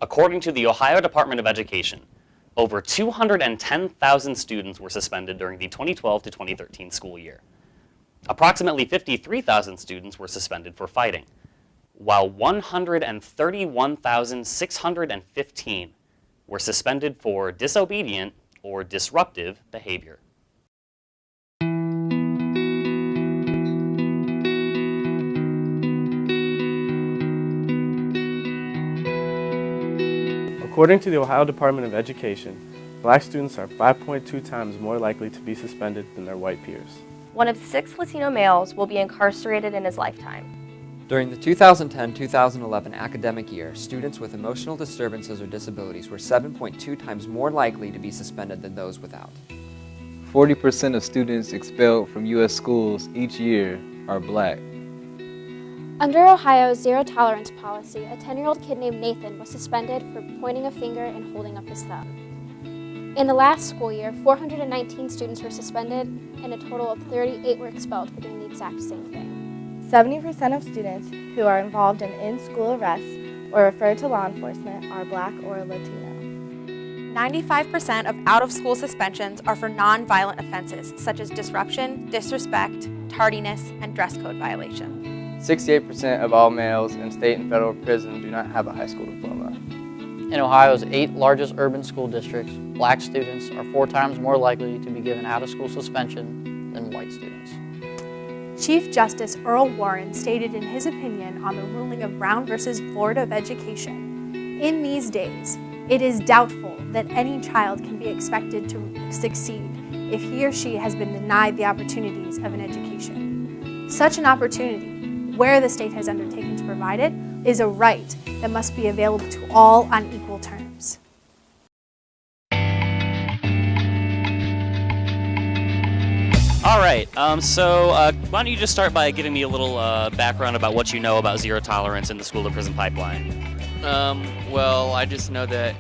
According to the Ohio Department of Education, over 210,000 students were suspended during the 2012 to 2013 school year. Approximately 53,000 students were suspended for fighting, while 131,615 were suspended for disobedient or disruptive behavior. According to the Ohio Department of Education, black students are 5.2 times more likely to be suspended than their white peers. 1 of 6 Latino males will be incarcerated in his lifetime. During the 2010-2011 academic year, students with emotional disturbances or disabilities were 7.2 times more likely to be suspended than those without. 40% of students expelled from U.S. schools each year are black. Under Ohio's zero-tolerance policy, a 10-year-old kid named Nathan was suspended for pointing a finger and holding up his thumb. In the last school year, 419 students were suspended, and a total of 38 were expelled for doing the exact same thing. 70% of students who are involved in-school arrests or referred to law enforcement are black or Latino. 95% of out-of-school suspensions are for non-violent offenses, such as disruption, disrespect, tardiness, and dress code violation. 68% of all males in state and federal prison do not have a high school diploma. In Ohio's 8 largest urban school districts, black students are 4 times more likely to be given out-of-school suspension than white students. Chief Justice Earl Warren stated in his opinion on the ruling of Brown versus Board of Education, "In these days, it is doubtful that any child can be expected to succeed if he or she has been denied the opportunities of an education. Such an opportunity, where the state has undertaken to provide it, is a right that must be available to all on equal terms." All right, so why don't you just start by giving me a little background about what you know about zero tolerance in the school to prison pipeline? Well, I just know that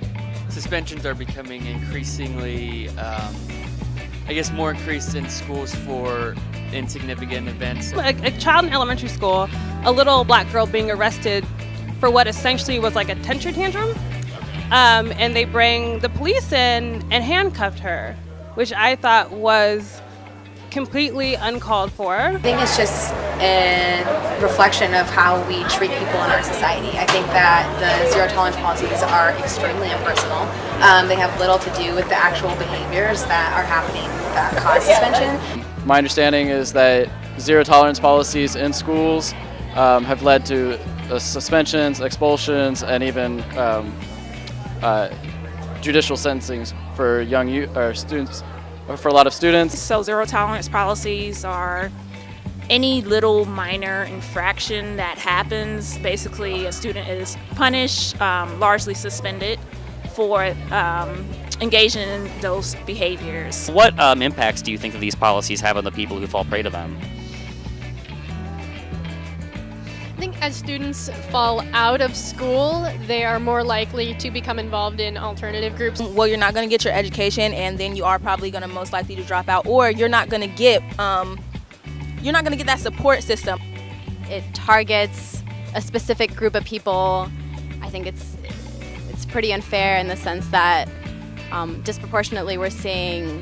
suspensions are becoming increasingly, more increased in schools for insignificant events. A child in elementary school, a little black girl being arrested for what essentially was like a temper tantrum, and they bring the police in and handcuffed her, which I thought was completely uncalled for. I think it's just a reflection of how we treat people in our society. I think that the zero tolerance policies are extremely impersonal. They have little to do with the actual behaviors that are happening that cause suspension. My understanding is that zero tolerance policies in schools have led to suspensions, expulsions, and even judicial sentencings for students. For a lot of students. So zero tolerance policies are any little minor infraction that happens. Basically, a student is punished, largely suspended for engaging in those behaviors. What impacts do you think that these policies have on the people who fall prey to them? I think as students fall out of school, they are more likely to become involved in alternative groups. Well, you're not going to get your education, and then you are probably going to most likely to drop out, or you're not going to get that support system. It targets a specific group of people. I think it's pretty unfair in the sense that disproportionately we're seeing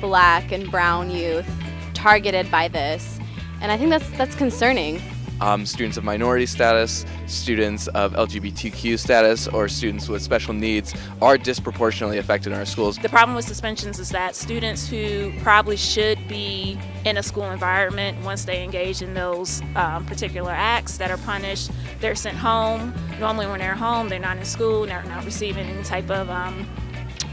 black and brown youth targeted by this, and I think that's concerning. Students of minority status, students of LGBTQ status, or students with special needs are disproportionately affected in our schools. The problem with suspensions is that students who probably should be in a school environment, once they engage in those particular acts that are punished, they're sent home. Normally when they're home, they're not in school, they're not receiving any type of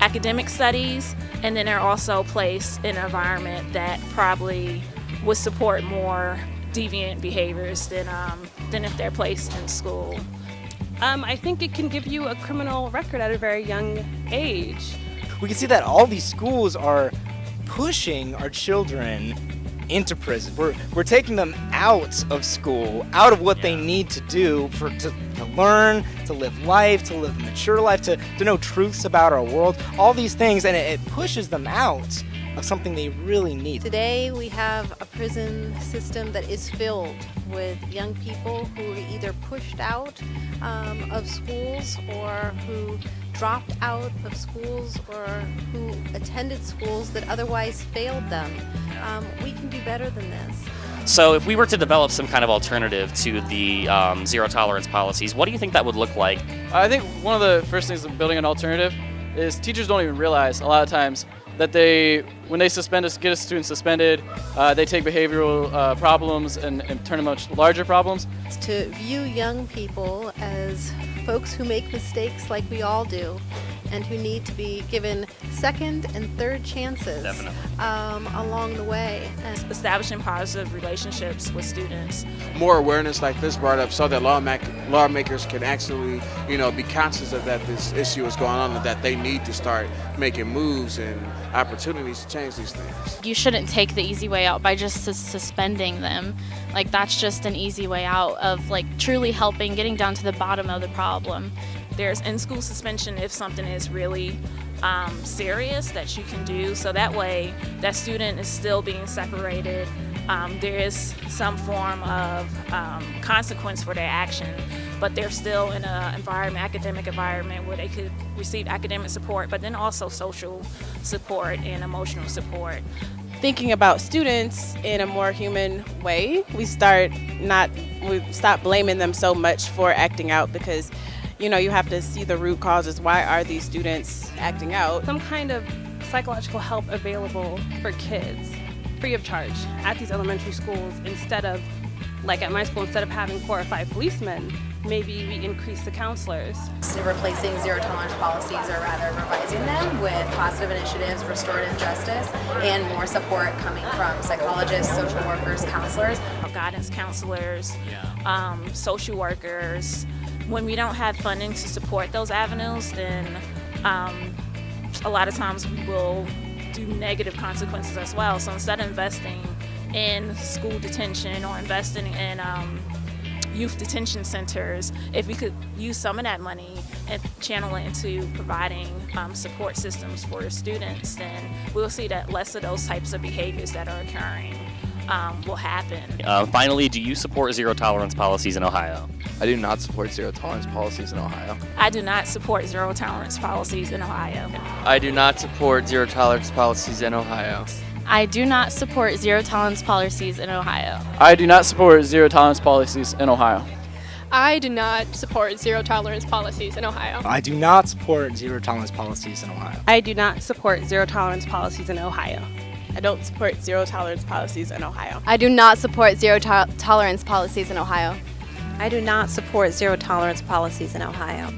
academic studies, and then they're also placed in an environment that probably would support more deviant behaviors than if they're placed in school. I think it can give you a criminal record at a very young age. We can see that all these schools are pushing our children into prison. We're taking them out of school, out of what they need to do to learn, to live life, to live a mature life, to know truths about our world, all these things, and it pushes them out of something they really need. Today we have a prison system that is filled with young people who are either pushed out of schools or who dropped out of schools or who attended schools that otherwise failed them. We can do better than this. So if we were to develop some kind of alternative to the zero tolerance policies, what do you think that would look like? I think one of the first things of building an alternative is teachers don't even realize a lot of times that when they get a student suspended, they take behavioral problems and turn them much larger problems. To view young people as folks who make mistakes like we all do, and who need to be given second and third chances along the way. And establishing positive relationships with students. More awareness like this brought up so that lawmakers can actually, be conscious of that this issue is going on and that they need to start making moves and opportunities to change these things. You shouldn't take the easy way out by just suspending them. Like, that's just an easy way out of truly helping, getting down to the bottom of the problem. There's in-school suspension if something is really serious that you can do, so that way that student is still being separated. There is some form of consequence for their action, but they're still in an academic environment where they could receive academic support, but then also social support and emotional support. Thinking about students in a more human way, we stop blaming them so much for acting out, because you have to see the root causes. Why are these students acting out? Some kind of psychological help available for kids, free of charge, at these elementary schools. Instead of, like at my school, instead of having 4 or 5 policemen, maybe we increase the counselors. So replacing zero tolerance policies, or rather revising them with positive initiatives, restorative justice, and more support coming from psychologists, social workers, counselors. Guidance counselors, social workers. When we don't have funding to support those avenues, then a lot of times we will do negative consequences as well. So instead of investing in school detention or investing in youth detention centers, if we could use some of that money and channel it into providing support systems for students, then we'll see that less of those types of behaviors that are occurring will happen. Finally, do you support zero tolerance policies in Ohio? I do not support zero tolerance policies in Ohio. I do not support zero tolerance policies in Ohio. I do not support zero tolerance policies in Ohio. I do not support zero tolerance policies in Ohio. I do not support zero tolerance policies in Ohio. I do not support zero tolerance policies in Ohio. I do not support zero tolerance policies in Ohio. I do not support zero tolerance policies in Ohio. I don't support zero tolerance policies in Ohio. I do not support zero tolerance policies in Ohio. I do not support zero tolerance policies in Ohio.